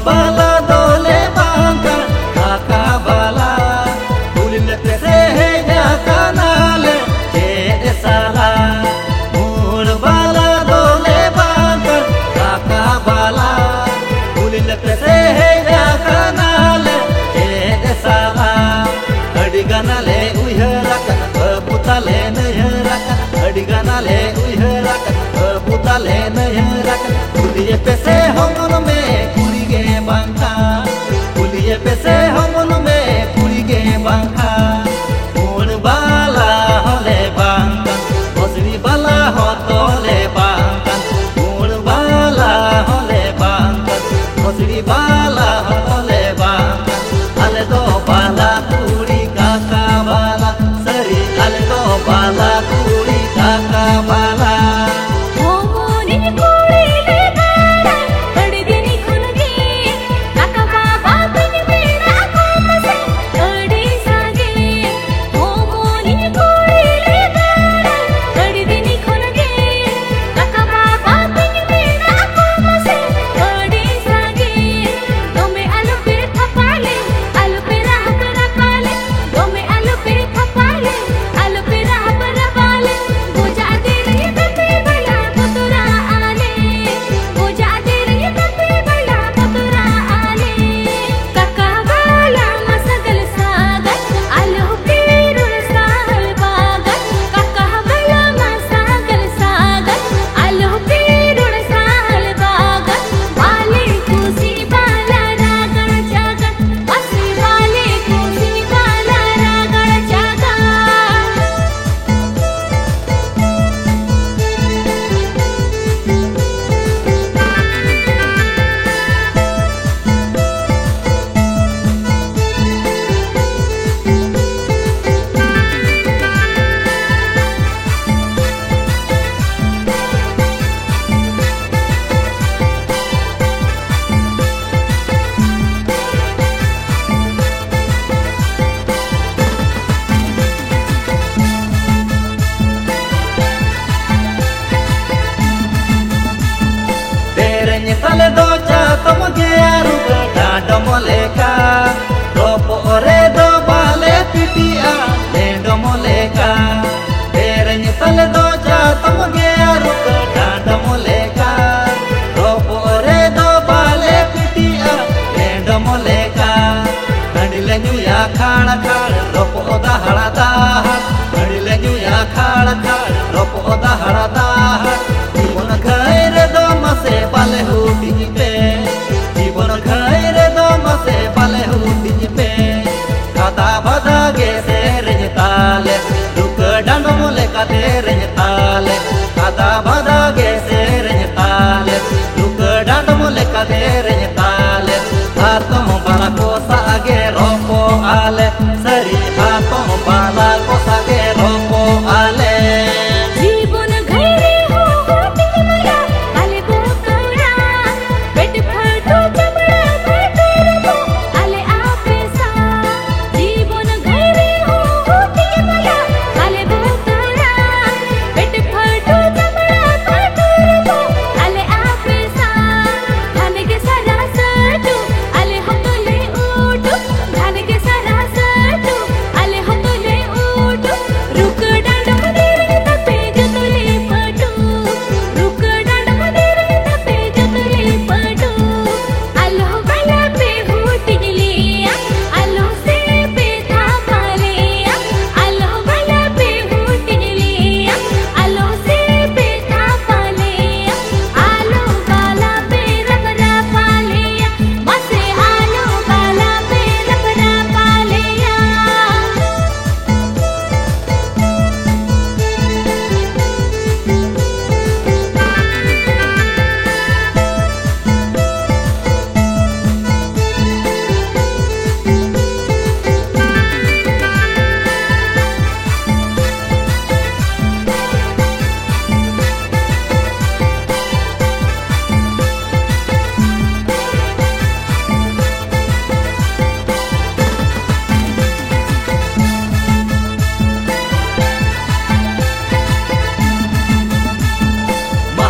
bala dole bangka kaka bala ulil pese ya kanale je sala mun bala dole bangka kaka bala ulil pese ya kanale je sala adiganale uyharakan putale nayarakan adiganale uyharakan putale nayarakan kuliye pese hongon me kurige bangka kuliye pese hongon me kurige bangka mun bala hole bangka osri bala hotole bangka mun bala hole bangka osri bala hotole bangka ale do bala kuri kaka bala sari ale do bala kuri kaka bala Tale do cha tom ge aru da domoleka ropo ore do bale pitia le domoleka terenya tale do cha tom ge aru da domoleka ropo ore do bale pitia le domoleka kadile nyu ya khana khana ropo da hara da kadile nyu ya khana khana ropo da hara da জীবন খাইরে দমাসে পালে hooting pay জীবন খাইরে দমাসে পালে hooting pay খাদা বাদা গেছে raise তালে রুক ডান্ড মোলে কাতে raise তালে খাদা বাদা গেছে রেজ তালে রুক ডান্ড মোলে কাতে রেজ তালে হাতম বালা কোসা আগে রপো আলে সরি হাতম বালা কোসা আগে রপো আলে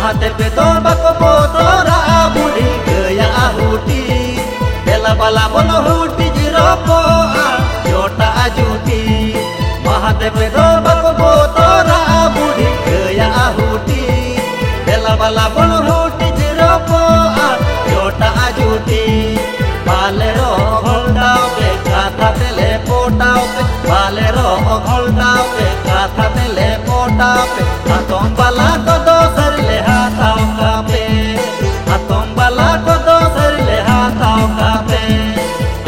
Hate petor bako potora budi gaya ahuti bala bon huti jiropo jota ajuti Mahadev do bako botora budi gaya ahuti bela bala bon huti jiropo jota ajuti balero holdao pe katha tele potao pe balero holdao pe katha tele potao pe atom bala ko do sarle hatao ka pe atom bala ko do sarle hatao ka pe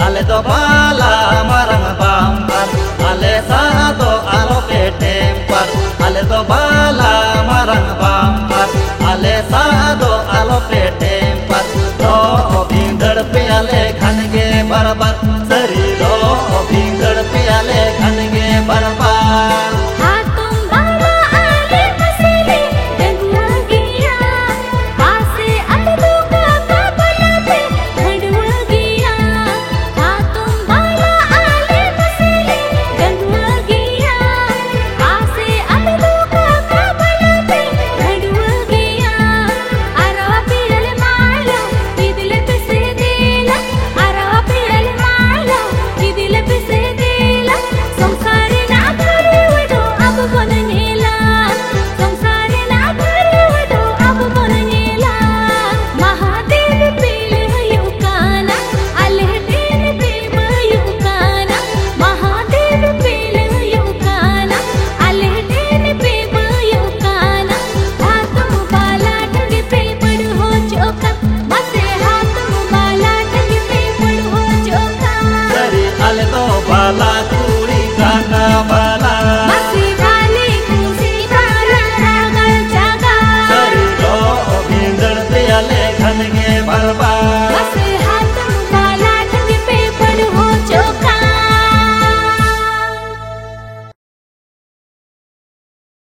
ale do bala marang bambar ale sado alo pe tempar ale do bala marang bambar ale sado alo pe tempar do bindar pe ale khange barbar sari do bindar pe ale khange barbar bala